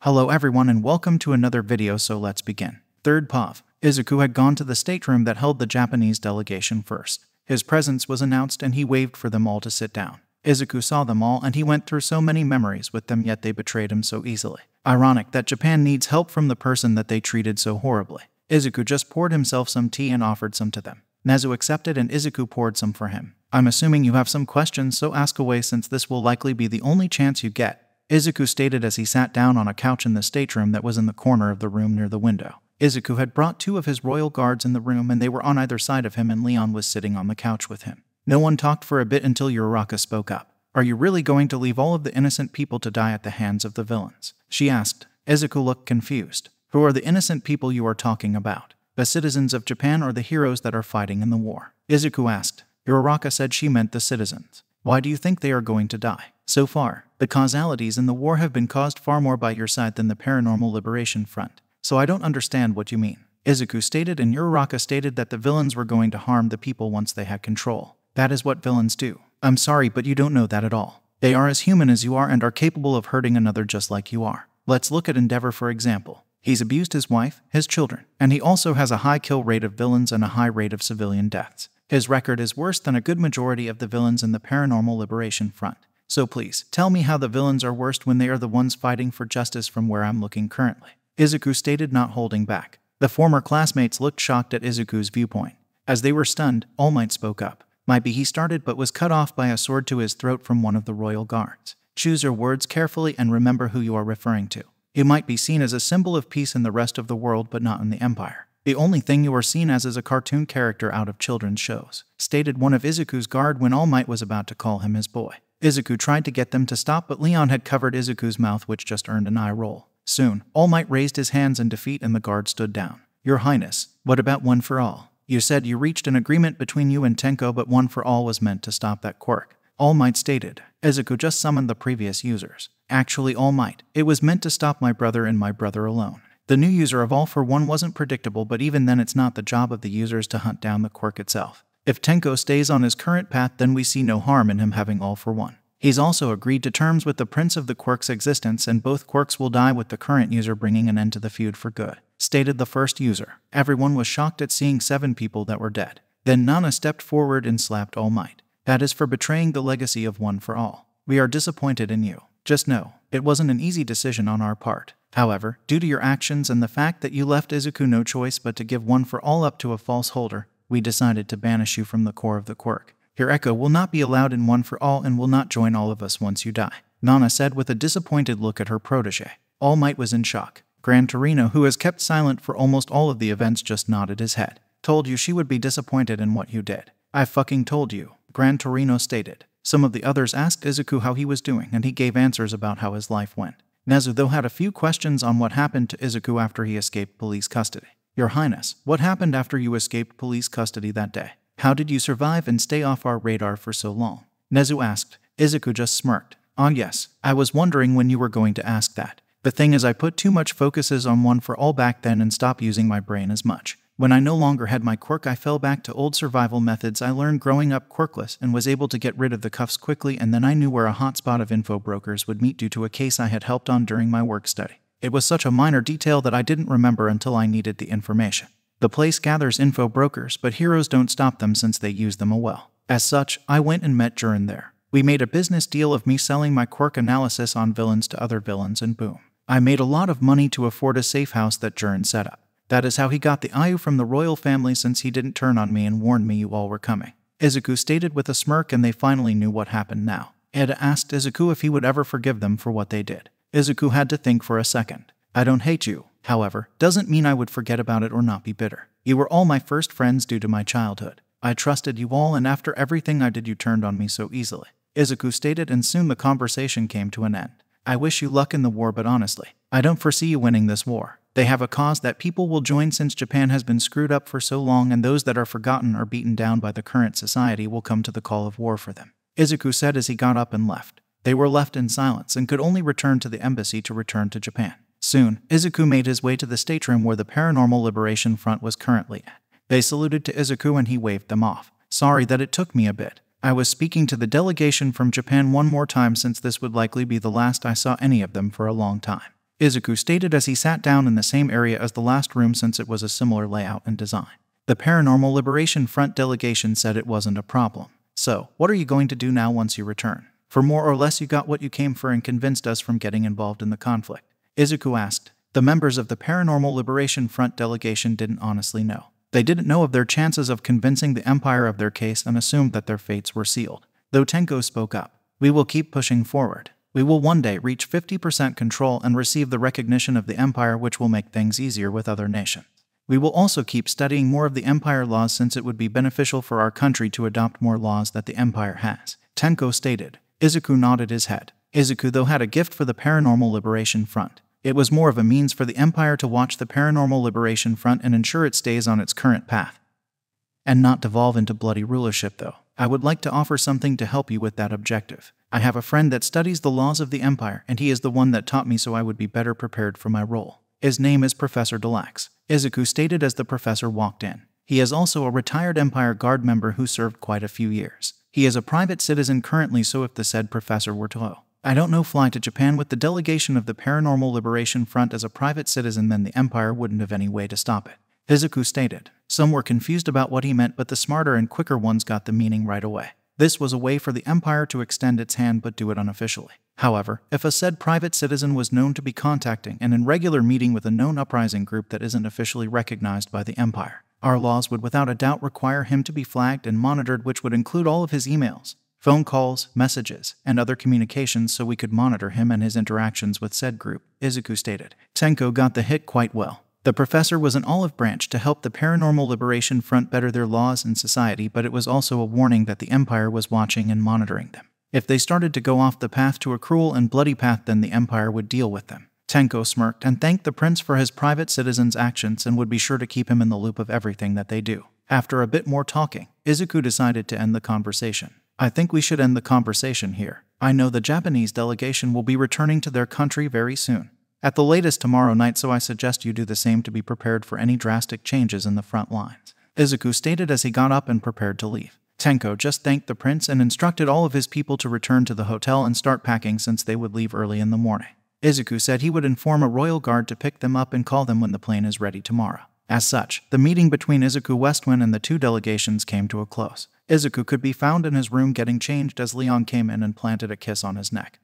Hello everyone and welcome to another video, so let's begin. Third POV. Izuku had gone to the stateroom that held the Japanese delegation first. His presence was announced and he waved for them all to sit down. Izuku saw them all and he went through so many memories with them, yet they betrayed him so easily. Ironic that Japan needs help from the person that they treated so horribly. Izuku just poured himself some tea and offered some to them. Nezu accepted and Izuku poured some for him. I'm assuming you have some questions, so ask away since this will likely be the only chance you get, Izuku stated as he sat down on a couch in the stateroom that was in the corner of the room near the window. Izuku had brought two of his royal guards in the room and they were on either side of him, and Leon was sitting on the couch with him. No one talked for a bit until Uraraka spoke up. Are you really going to leave all of the innocent people to die at the hands of the villains? She asked. Izuku looked confused. Who are the innocent people you are talking about? The citizens of Japan or the heroes that are fighting in the war? Izuku asked. Uraraka said she meant the citizens. Why do you think they are going to die? So far, the causalities in the war have been caused far more by your side than the Paranormal Liberation Front. So I don't understand what you mean, Izuku stated, and Uraraka stated that the villains were going to harm the people once they had control. That is what villains do. I'm sorry, but you don't know that at all. They are as human as you are and are capable of hurting another just like you are. Let's look at Endeavor for example. He's abused his wife, his children, and he also has a high kill rate of villains and a high rate of civilian deaths. His record is worse than a good majority of the villains in the Paranormal Liberation Front. So please, tell me how the villains are worst when they are the ones fighting for justice from where I'm looking currently, Izuku stated, not holding back. The former classmates looked shocked at Izuku's viewpoint. As they were stunned, All Might spoke up. Might be he started but was cut off by a sword to his throat from one of the royal guards. Choose your words carefully and remember who you are referring to. It might be seen as a symbol of peace in the rest of the world but not in the Empire. The only thing you are seen as is a cartoon character out of children's shows, stated one of Izuku's guard when All Might was about to call him his boy. Izuku tried to get them to stop, but Leon had covered Izuku's mouth, which just earned an eye roll. Soon, All Might raised his hands in defeat and the guard stood down. Your Highness, what about One for All? You said you reached an agreement between you and Tenko, but One for All was meant to stop that quirk, All Might stated. Izuku just summoned the previous users. Actually, All Might, it was meant to stop my brother and my brother alone. The new user of All for One wasn't predictable, but even then it's not the job of the users to hunt down the quirk itself. If Tenko stays on his current path, then we see no harm in him having All for One. He's also agreed to terms with the Prince of the Quirk's existence, and both quirks will die with the current user bringing an end to the feud for good, stated the first user. Everyone was shocked at seeing 7 people that were dead. Then Nana stepped forward and slapped All Might. That is for betraying the legacy of One for All. We are disappointed in you. Just know, it wasn't an easy decision on our part. However, due to your actions and the fact that you left Izuku no choice but to give One for All up to a false holder, we decided to banish you from the core of the quirk. Your echo will not be allowed in One for All and will not join all of us once you die, Nana said with a disappointed look at her protege. All Might was in shock. Gran Torino, who has kept silent for almost all of the events, just nodded his head. Told you she would be disappointed in what you did. I fucking told you, Gran Torino stated. Some of the others asked Izuku how he was doing and he gave answers about how his life went. Nezu though had a few questions on what happened to Izuku after he escaped police custody. Your Highness, what happened after you escaped police custody that day? How did you survive and stay off our radar for so long? Nezu asked. Izuku just smirked. Yes, I was wondering when you were going to ask that. The thing is, I put too much focuses on One for All back then and stopped using my brain as much. When I no longer had my quirk, I fell back to old survival methods I learned growing up quirkless and was able to get rid of the cuffs quickly, and then I knew where a hotspot of info brokers would meet due to a case I had helped on during my work study. It was such a minor detail that I didn't remember until I needed the information. The place gathers info brokers, but heroes don't stop them since they use them well. As such, I went and met Jurin there. We made a business deal of me selling my quirk analysis on villains to other villains, and boom. I made a lot of money to afford a safe house that Jurin set up. That is how he got the Ayu from the royal family, since he didn't turn on me and warned me you all were coming, Izuku stated with a smirk, and they finally knew what happened now. Eda asked Izuku if he would ever forgive them for what they did. Izuku had to think for a second. I don't hate you, however, doesn't mean I would forget about it or not be bitter. You were all my first friends due to my childhood. I trusted you all, and after everything I did, you turned on me so easily, Izuku stated, and soon the conversation came to an end. I wish you luck in the war, but honestly, I don't foresee you winning this war. They have a cause that people will join since Japan has been screwed up for so long, and those that are forgotten or beaten down by the current society will come to the call of war for them, Izuku said as he got up and left. They were left in silence and could only return to the embassy to return to Japan. Soon, Izuku made his way to the stateroom where the Paranormal Liberation Front was currently at. They saluted to Izuku and he waved them off. Sorry that it took me a bit. I was speaking to the delegation from Japan one more time since this would likely be the last I saw any of them for a long time. Izuku stated as he sat down in the same area as the last room since it was a similar layout and design. The Paranormal Liberation Front delegation said it wasn't a problem. So, what are you going to do now once you return? For more or less you got what you came for and convinced us from getting involved in the conflict. Izuku asked. The members of the Paranormal Liberation Front delegation didn't honestly know. They didn't know of their chances of convincing the Empire of their case and assumed that their fates were sealed. Though Tenko spoke up. We will keep pushing forward. We will one day reach 50% control and receive the recognition of the Empire, which will make things easier with other nations. We will also keep studying more of the Empire laws since it would be beneficial for our country to adopt more laws that the Empire has, Tenko stated. Izuku nodded his head. Izuku, though, had a gift for the Paranormal Liberation Front. It was more of a means for the Empire to watch the Paranormal Liberation Front and ensure it stays on its current path. And not devolve into bloody rulership, though. I would like to offer something to help you with that objective. I have a friend that studies the laws of the Empire, and he is the one that taught me so I would be better prepared for my role. His name is Professor Delax, Izuku stated as the professor walked in. He is also a retired Empire Guard member who served quite a few years. He is a private citizen currently, so if the said professor were to fly to Japan with the delegation of the Paranormal Liberation Front as a private citizen, then the Empire wouldn't have any way to stop it, Izuku stated. Some were confused about what he meant, but the smarter and quicker ones got the meaning right away. This was a way for the Empire to extend its hand but do it unofficially. However, if a said private citizen was known to be contacting and in regular meeting with a known uprising group that isn't officially recognized by the Empire, our laws would without a doubt require him to be flagged and monitored, which would include all of his emails, phone calls, messages, and other communications, so we could monitor him and his interactions with said group, Izuku stated. Tenko got the hit quite well. The professor was an olive branch to help the Paranormal Liberation Front better their laws and society, but it was also a warning that the Empire was watching and monitoring them. If they started to go off the path to a cruel and bloody path, then the Empire would deal with them. Tenko smirked and thanked the prince for his private citizen's actions and would be sure to keep him in the loop of everything that they do. After a bit more talking, Izuku decided to end the conversation. I think we should end the conversation here. I know the Japanese delegation will be returning to their country very soon. At the latest tomorrow night, so I suggest you do the same to be prepared for any drastic changes in the front lines, Izuku stated as he got up and prepared to leave. Tenko just thanked the prince and instructed all of his people to return to the hotel and start packing since they would leave early in the morning. Izuku said he would inform a royal guard to pick them up and call them when the plane is ready tomorrow. As such, the meeting between Izuku Westwind and the two delegations came to a close. Izuku could be found in his room getting changed as Leon came in and planted a kiss on his neck.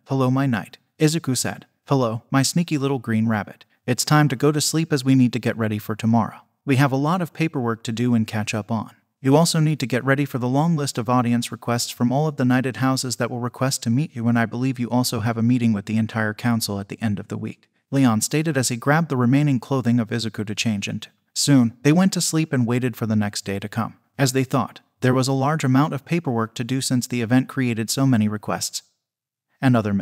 Hello my knight, Izuku said. Hello, my sneaky little green rabbit. It's time to go to sleep as we need to get ready for tomorrow. We have a lot of paperwork to do and catch up on. You also need to get ready for the long list of audience requests from all of the knighted houses that will request to meet you, and I believe you also have a meeting with the entire council at the end of the week, Leon stated as he grabbed the remaining clothing of Izuku to change into. Soon, they went to sleep and waited for the next day to come. As they thought, there was a large amount of paperwork to do since the event created so many requests and other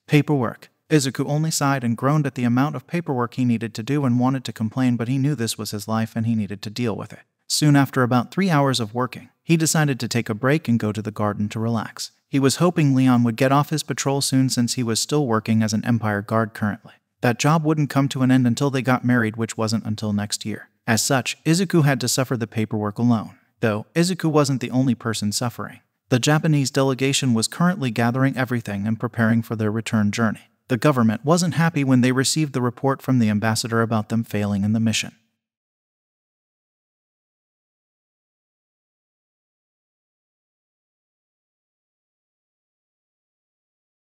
paperwork. Izuku only sighed and groaned at the amount of paperwork he needed to do and wanted to complain, but he knew this was his life and he needed to deal with it. Soon after about 3 hours of working, he decided to take a break and go to the garden to relax. He was hoping Leon would get off his patrol soon since he was still working as an Empire guard currently. That job wouldn't come to an end until they got married, which wasn't until next year. As such, Izuku had to suffer the paperwork alone. Though, Izuku wasn't the only person suffering. The Japanese delegation was currently gathering everything and preparing for their return journey. The government wasn't happy when they received the report from the ambassador about them failing in the mission.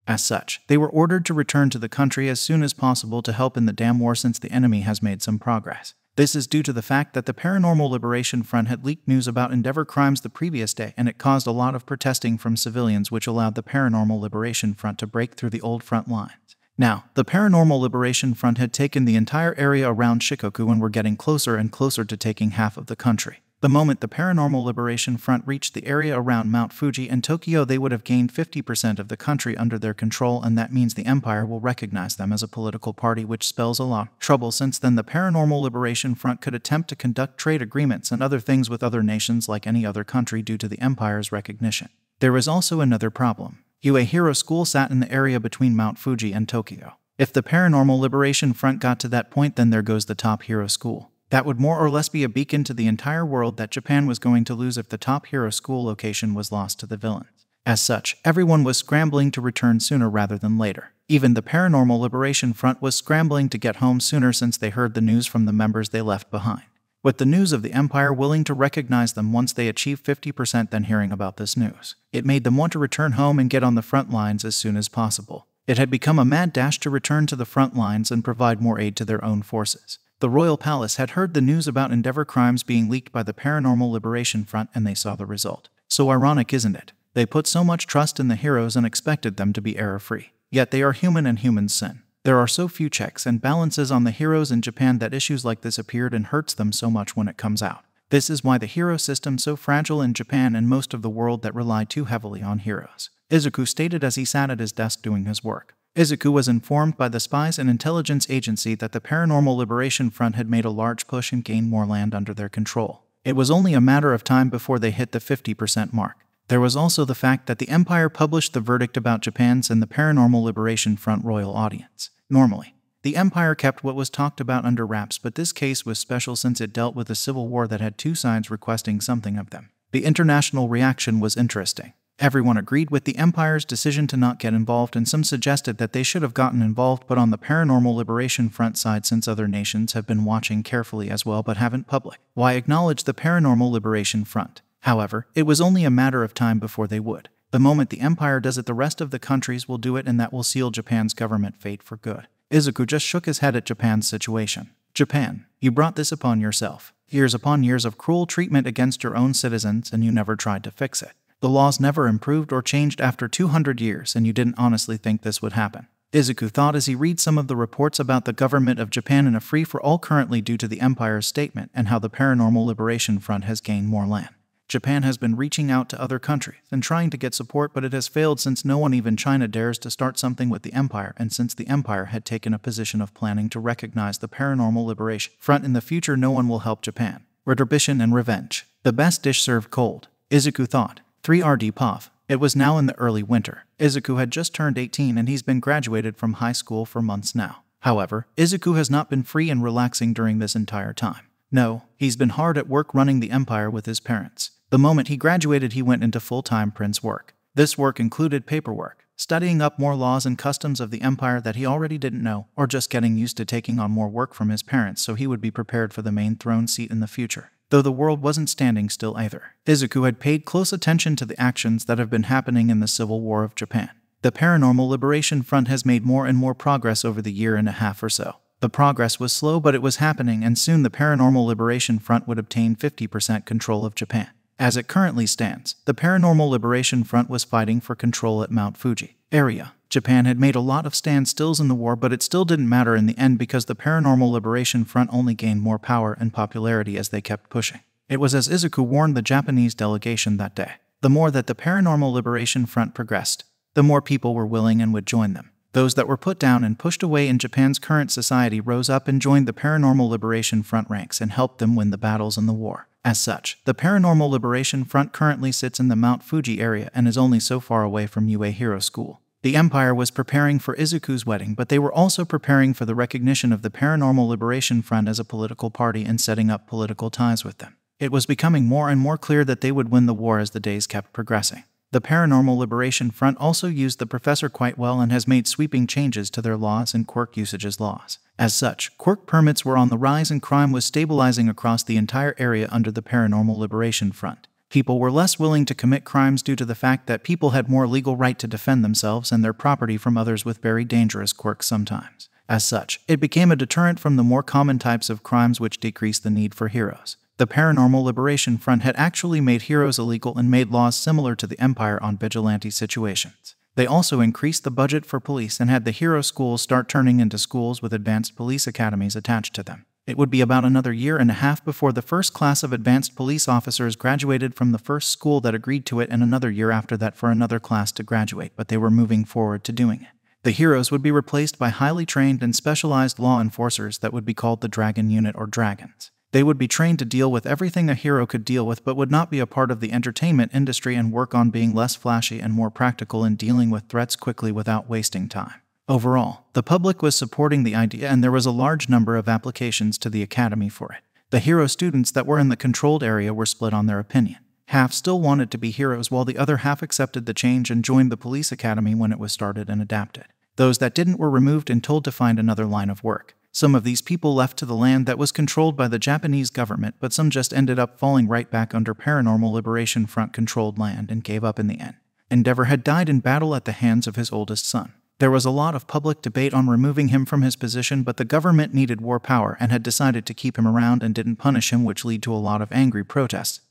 As such, they were ordered to return to the country as soon as possible to help in the damn war since the enemy has made some progress. This is due to the fact that the Paranormal Liberation Front had leaked news about Endeavor crimes the previous day, and it caused a lot of protesting from civilians, which allowed the Paranormal Liberation Front to break through the old front lines. Now, the Paranormal Liberation Front had taken the entire area around Shikoku and were getting closer and closer to taking half of the country. The moment the Paranormal Liberation Front reached the area around Mount Fuji and Tokyo, they would have gained 50% of the country under their control, and that means the Empire will recognize them as a political party, which spells a lot of trouble, since then the Paranormal Liberation Front could attempt to conduct trade agreements and other things with other nations like any other country due to the Empire's recognition. There is also another problem. Hero School sat in the area between Mount Fuji and Tokyo. If the Paranormal Liberation Front got to that point, then there goes the Top Hero School. That would more or less be a beacon to the entire world that Japan was going to lose if the Top Hero School location was lost to the villains. As such, everyone was scrambling to return sooner rather than later. Even the Paranormal Liberation Front was scrambling to get home sooner since they heard the news from the members they left behind. With the news of the Empire willing to recognize them once they achieved 50%, then hearing about this news, it made them want to return home and get on the front lines as soon as possible. It had become a mad dash to return to the front lines and provide more aid to their own forces. The Royal Palace had heard the news about Endeavor crimes being leaked by the Paranormal Liberation Front, and they saw the result. So ironic, isn't it? They put so much trust in the heroes and expected them to be error-free. Yet they are human and humans sin. There are so few checks and balances on the heroes in Japan that issues like this appeared and hurts them so much when it comes out. This is why the hero system is so fragile in Japan and most of the world that rely too heavily on heroes. Izuku stated as he sat at his desk doing his work. Izuku was informed by the spies and intelligence agency that the Paranormal Liberation Front had made a large push and gained more land under their control. It was only a matter of time before they hit the 50% mark. There was also the fact that the Empire published the verdict about Japan's and the Paranormal Liberation Front royal audience. Normally, the Empire kept what was talked about under wraps, but this case was special since it dealt with a civil war that had two sides requesting something of them. The international reaction was interesting. Everyone agreed with the Empire's decision to not get involved, and some suggested that they should have gotten involved but on the Paranormal Liberation Front side, since other nations have been watching carefully as well but haven't public. Why acknowledge the Paranormal Liberation Front? However, it was only a matter of time before they would. The moment the Empire does it, the rest of the countries will do it, and that will seal Japan's government fate for good. Izuku just shook his head at Japan's situation. Japan, you brought this upon yourself. Years upon years of cruel treatment against your own citizens, and you never tried to fix it. The laws never improved or changed after 200 years, and you didn't honestly think this would happen. Izuku thought as he read some of the reports about the government of Japan in a free-for-all currently due to the Empire's statement and how the Paranormal Liberation Front has gained more land. Japan has been reaching out to other countries and trying to get support, but it has failed since no one, even China, dares to start something with the Empire, and since the Empire had taken a position of planning to recognize the Paranormal Liberation Front in the future, no one will help Japan. Retribution and revenge. The best dish served cold, Izuku thought. 3rd POV. It was now in the early winter. Izuku had just turned 18 and he's been graduated from high school for months now. However, Izuku has not been free and relaxing during this entire time. No, he's been hard at work running the Empire with his parents. The moment he graduated, he went into full-time prince work. This work included paperwork, studying up more laws and customs of the Empire that he already didn't know, or just getting used to taking on more work from his parents so he would be prepared for the main throne seat in the future. Though the world wasn't standing still either. Izuku had paid close attention to the actions that have been happening in the Civil War of Japan. The Paranormal Liberation Front has made more and more progress over the year and a half or so. The progress was slow, but it was happening, and soon the Paranormal Liberation Front would obtain 50% control of Japan. As it currently stands, the Paranormal Liberation Front was fighting for control at Mount Fuji area. Japan had made a lot of standstills in the war, but it still didn't matter in the end because the Paranormal Liberation Front only gained more power and popularity as they kept pushing. It was as Izuku warned the Japanese delegation that day. The more that the Paranormal Liberation Front progressed, the more people were willing and would join them. Those that were put down and pushed away in Japan's current society rose up and joined the Paranormal Liberation Front ranks and helped them win the battles in the war. As such, the Paranormal Liberation Front currently sits in the Mount Fuji area and is only so far away from UA Hero School. The Empire was preparing for Izuku's wedding, but they were also preparing for the recognition of the Paranormal Liberation Front as a political party and setting up political ties with them. It was becoming more and more clear that they would win the war as the days kept progressing. The Paranormal Liberation Front also used the professor quite well and has made sweeping changes to their laws and quirk usages laws. As such, quirk permits were on the rise and crime was stabilizing across the entire area under the Paranormal Liberation Front. People were less willing to commit crimes due to the fact that people had more legal right to defend themselves and their property from others with very dangerous quirks sometimes. As such, it became a deterrent from the more common types of crimes, which decreased the need for heroes. The Paranormal Liberation Front had actually made heroes illegal and made laws similar to the Empire on vigilante situations. They also increased the budget for police and had the hero schools start turning into schools with advanced police academies attached to them. It would be about another year and a half before the first class of advanced police officers graduated from the first school that agreed to it, and another year after that for another class to graduate, but they were moving forward to doing it. The heroes would be replaced by highly trained and specialized law enforcers that would be called the Dragon Unit or Dragons. They would be trained to deal with everything a hero could deal with, but would not be a part of the entertainment industry and work on being less flashy and more practical in dealing with threats quickly without wasting time. Overall, the public was supporting the idea and there was a large number of applications to the academy for it. The hero students that were in the controlled area were split on their opinion. half still wanted to be heroes while the other half accepted the change and joined the police academy when it was started and adapted. Those that didn't were removed and told to find another line of work. Some of these people left to the land that was controlled by the Japanese government, but some just ended up falling right back under Paranormal Liberation Front controlled land and gave up in the end. Endeavor had died in battle at the hands of his oldest son. There was a lot of public debate on removing him from his position, but the government needed war power and had decided to keep him around and didn't punish him, which led to a lot of angry protests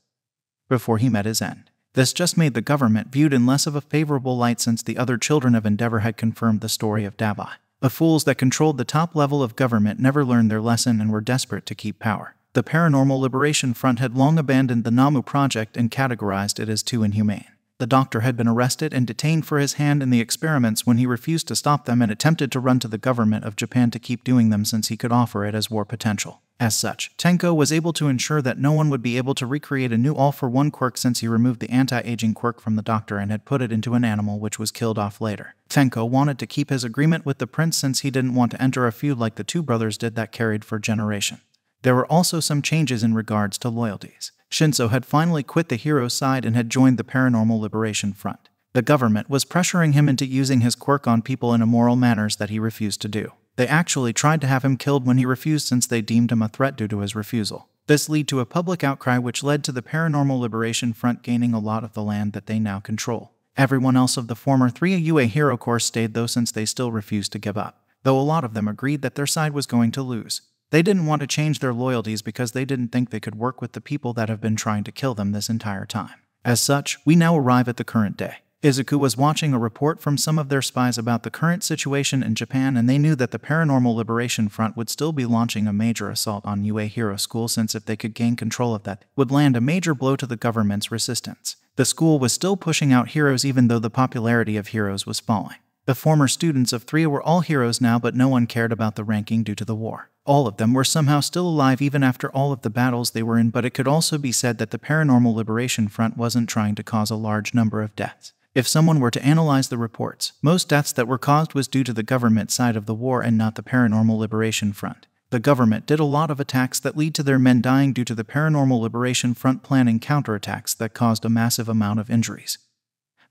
before he met his end. This just made the government viewed in less of a favorable light since the other children of Endeavor had confirmed the story of Dabai. The fools that controlled the top level of government never learned their lesson and were desperate to keep power. The Paranormal Liberation Front had long abandoned the Namu project and categorized it as too inhumane. The doctor had been arrested and detained for his hand in the experiments when he refused to stop them and attempted to run to the government of Japan to keep doing them since he could offer it as war potential. As such, Tenko was able to ensure that no one would be able to recreate a new all-for-one quirk since he removed the anti-aging quirk from the doctor and had put it into an animal which was killed off later. Tenko wanted to keep his agreement with the prince since he didn't want to enter a feud like the two brothers did that carried for generations. There were also some changes in regards to loyalties. Shinso had finally quit the hero's side and had joined the Paranormal Liberation Front. The government was pressuring him into using his quirk on people in immoral manners that he refused to do. They actually tried to have him killed when he refused since they deemed him a threat due to his refusal. This led to a public outcry which led to the Paranormal Liberation Front gaining a lot of the land that they now control. Everyone else of the former 3AUA Hero Corps stayed though since they still refused to give up, though a lot of them agreed that their side was going to lose. They didn't want to change their loyalties because they didn't think they could work with the people that have been trying to kill them this entire time. As such, we now arrive at the current day. Izuku was watching a report from some of their spies about the current situation in Japan, and they knew that the Paranormal Liberation Front would still be launching a major assault on UA Hero School since if they could gain control of that, would land a major blow to the government's resistance. The school was still pushing out heroes even though the popularity of heroes was falling. The former students of 3 were all heroes now, but no one cared about the ranking due to the war. All of them were somehow still alive even after all of the battles they were in, but it could also be said that the Paranormal Liberation Front wasn't trying to cause a large number of deaths. If someone were to analyze the reports, most deaths that were caused was due to the government side of the war and not the Paranormal Liberation Front. The government did a lot of attacks that lead to their men dying due to the Paranormal Liberation Front planning counterattacks that caused a massive amount of injuries,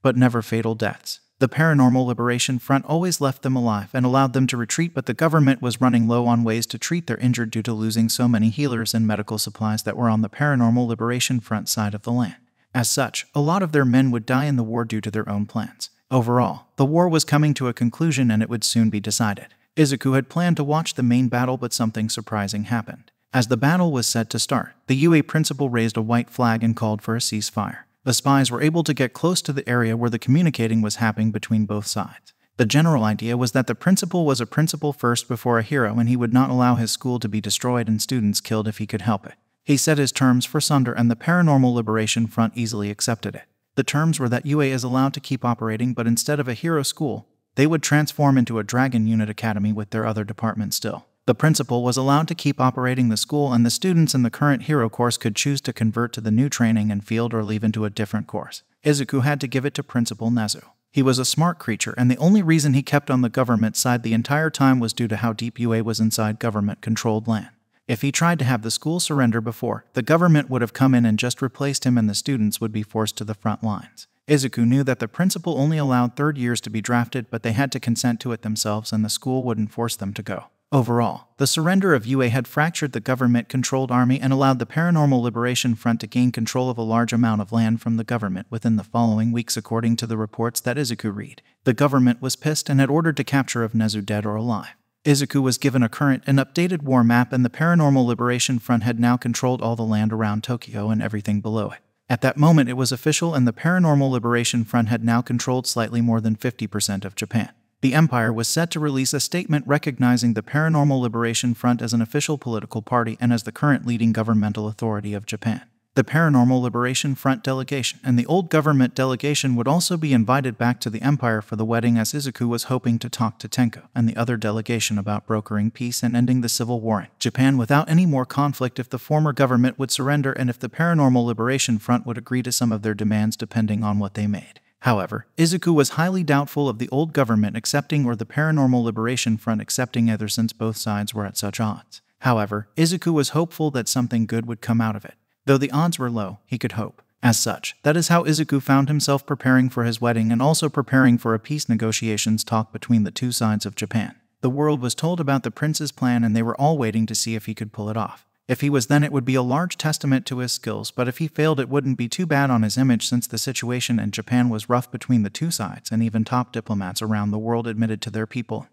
but never fatal deaths. The Paranormal Liberation Front always left them alive and allowed them to retreat, but the government was running low on ways to treat their injured due to losing so many healers and medical supplies that were on the Paranormal Liberation Front side of the land. As such, a lot of their men would die in the war due to their own plans. Overall, the war was coming to a conclusion and it would soon be decided. Izuku had planned to watch the main battle, but something surprising happened. As the battle was set to start, the UA principal raised a white flag and called for a ceasefire. The spies were able to get close to the area where the communicating was happening between both sides. The general idea was that the principal was a principal first before a hero, and he would not allow his school to be destroyed and students killed if he could help it. He set his terms for Sunder, and the Paranormal Liberation Front easily accepted it. The terms were that UA is allowed to keep operating, but instead of a hero school, they would transform into a Dragon Unit Academy with their other departments still. The principal was allowed to keep operating the school, and the students in the current hero course could choose to convert to the new training and field or leave into a different course. Izuku had to give it to Principal Nezu. He was a smart creature, and the only reason he kept on the government side the entire time was due to how deep UA was inside government-controlled land. If he tried to have the school surrender before, the government would have come in and just replaced him and the students would be forced to the front lines. Izuku knew that the principal only allowed third years to be drafted, but they had to consent to it themselves and the school wouldn't force them to go. Overall, the surrender of UA had fractured the government-controlled army and allowed the Paranormal Liberation Front to gain control of a large amount of land from the government within the following weeks, according to the reports that Izuku read. The government was pissed and had ordered the capture of Nezu dead or alive. Izuku was given a current and updated war map, and the Paranormal Liberation Front had now controlled all the land around Tokyo and everything below it. At that moment it was official, and the Paranormal Liberation Front had now controlled slightly more than 50% of Japan. The Empire was set to release a statement recognizing the Paranormal Liberation Front as an official political party and as the current leading governmental authority of Japan. The Paranormal Liberation Front delegation and the old government delegation would also be invited back to the Empire for the wedding, as Izuku was hoping to talk to Tenko and the other delegation about brokering peace and ending the civil war in Japan without any more conflict if the former government would surrender and if the Paranormal Liberation Front would agree to some of their demands depending on what they made. However, Izuku was highly doubtful of the old government accepting or the Paranormal Liberation Front accepting either, since both sides were at such odds. However, Izuku was hopeful that something good would come out of it. Though the odds were low, he could hope. As such, that is how Izuku found himself preparing for his wedding and also preparing for a peace negotiations talk between the two sides of Japan. The world was told about the prince's plan and they were all waiting to see if he could pull it off. If he was, then it would be a large testament to his skills, but if he failed it wouldn't be too bad on his image, since the situation in Japan was rough between the two sides, and even top diplomats around the world admitted to their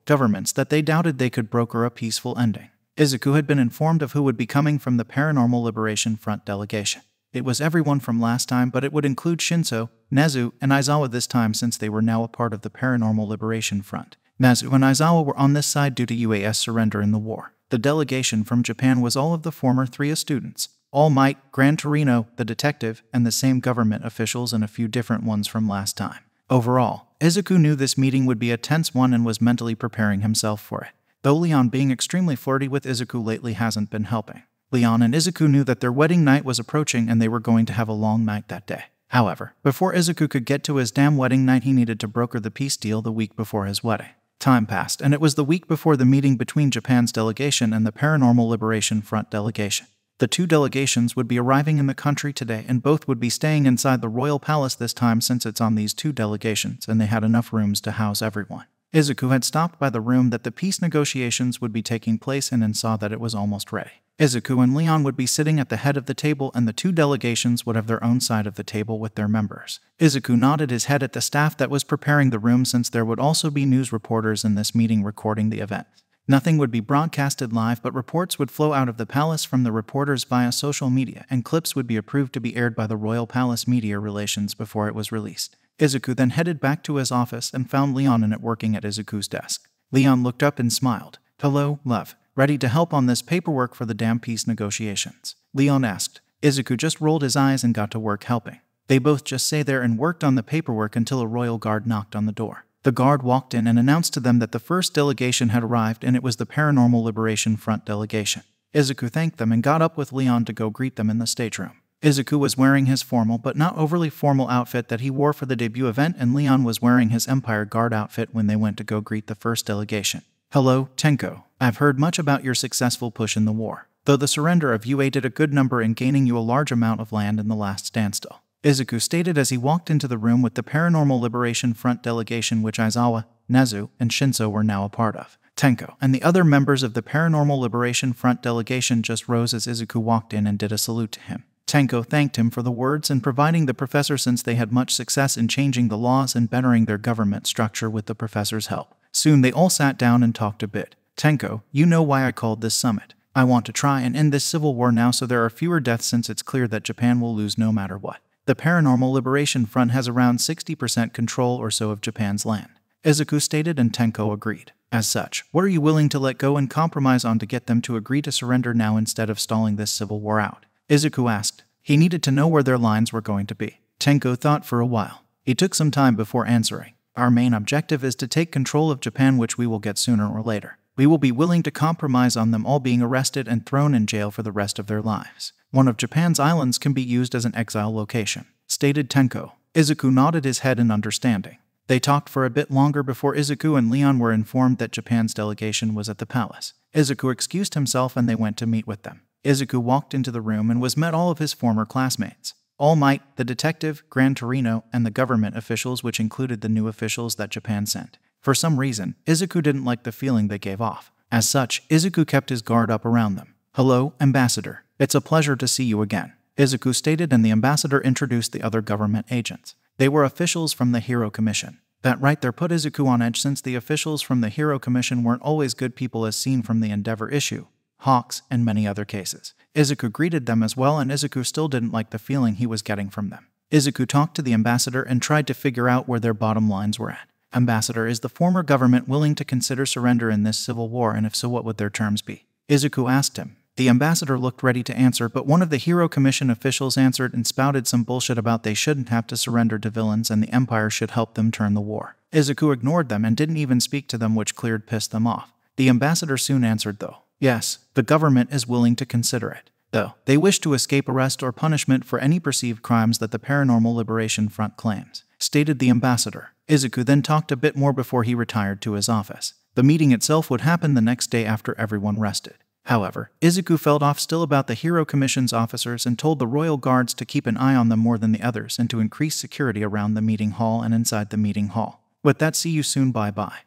governments that they doubted they could broker a peaceful ending. Izuku had been informed of who would be coming from the Paranormal Liberation Front delegation. It was everyone from last time, but it would include Shinso, Nezu, and Aizawa this time, since they were now a part of the Paranormal Liberation Front. Nezu and Aizawa were on this side due to UAS surrender in the war. The delegation from Japan was all of the former 3 students, All Might, Gran Torino, the detective, and the same government officials, and a few different ones from last time. Overall, Izuku knew this meeting would be a tense one and was mentally preparing himself for it. Though Leon being extremely flirty with Izuku lately hasn't been helping. Leon and Izuku knew that their wedding night was approaching and they were going to have a long night that day. However, before Izuku could get to his damn wedding night, he needed to broker the peace deal the week before his wedding. Time passed, and it was the week before the meeting between Japan's delegation and the Paranormal Liberation Front delegation. The two delegations would be arriving in the country today, and both would be staying inside the royal palace this time, since it's on these two delegations and they had enough rooms to house everyone. Izuku had stopped by the room that the peace negotiations would be taking place in and saw that it was almost ready. Izuku and Leon would be sitting at the head of the table, and the two delegations would have their own side of the table with their members. Izuku nodded his head at the staff that was preparing the room, since there would also be news reporters in this meeting recording the event. Nothing would be broadcasted live, but reports would flow out of the palace from the reporters via social media, and clips would be approved to be aired by the Royal Palace Media Relations before it was released. Izuku then headed back to his office and found Leon in it working at Izuku's desk. Leon looked up and smiled. "Hello, love. Ready to help on this paperwork for the damn peace negotiations?" Leon asked. Izuku just rolled his eyes and got to work helping. They both just sat there and worked on the paperwork until a royal guard knocked on the door. The guard walked in and announced to them that the first delegation had arrived, and it was the Paranormal Liberation Front delegation. Izuku thanked them and got up with Leon to go greet them in the stateroom. Izuku was wearing his formal but not overly formal outfit that he wore for the debut event, and Leon was wearing his Empire Guard outfit when they went to go greet the first delegation. "Hello, Tenko. I've heard much about your successful push in the war, though the surrender of UA did a good number in gaining you a large amount of land in the last standstill," Izuku stated as he walked into the room with the Paranormal Liberation Front delegation, which Aizawa, Nezu, and Shinso were now a part of. Tenko and the other members of the Paranormal Liberation Front delegation just rose as Izuku walked in and did a salute to him. Tenko thanked him for the words and providing the professor, since they had much success in changing the laws and bettering their government structure with the professor's help. Soon they all sat down and talked a bit. "Tenko, you know why I called this summit. I want to try and end this civil war now so there are fewer deaths, since it's clear that Japan will lose no matter what. The Paranormal Liberation Front has around 60% control or so of Japan's land," Izuku stated, and Tenko agreed. "As such, what are you willing to let go and compromise on to get them to agree to surrender now instead of stalling this civil war out?" Izuku asked. He needed to know where their lines were going to be. Tenko thought for a while. He took some time before answering. "Our main objective is to take control of Japan, which we will get sooner or later. We will be willing to compromise on them all being arrested and thrown in jail for the rest of their lives. One of Japan's islands can be used as an exile location," stated Tenko. Izuku nodded his head in understanding. They talked for a bit longer before Izuku and Leon were informed that Japan's delegation was at the palace. Izuku excused himself and they went to meet with them. Izuku walked into the room and was met all of his former classmates. All Might, the detective, Gran Torino, and the government officials, which included the new officials that Japan sent. For some reason, Izuku didn't like the feeling they gave off. As such, Izuku kept his guard up around them. "Hello, Ambassador. It's a pleasure to see you again," Izuku stated, and the ambassador introduced the other government agents. They were officials from the Hero Commission. That right there put Izuku on edge, since the officials from the Hero Commission weren't always good people, as seen from the Endeavor issue, Hawks, and many other cases. Izuku greeted them as well, and Izuku still didn't like the feeling he was getting from them. Izuku talked to the ambassador and tried to figure out where their bottom lines were at. "Ambassador, is the former government willing to consider surrender in this civil war, and if so, what would their terms be?" Izuku asked him. The ambassador looked ready to answer, but one of the Hero Commission officials answered and spouted some bullshit about they shouldn't have to surrender to villains and the Empire should help them turn the war. Izuku ignored them and didn't even speak to them, which pissed them off. The ambassador soon answered though. "Yes, the government is willing to consider it, though they wish to escape arrest or punishment for any perceived crimes that the Paranormal Liberation Front claims," stated the ambassador. Izuku then talked a bit more before he retired to his office. The meeting itself would happen the next day after everyone rested. However, Izuku felt off still about the Hero Commission's officers and told the royal guards to keep an eye on them more than the others and to increase security around the meeting hall and inside the meeting hall. With that, see you soon, bye bye.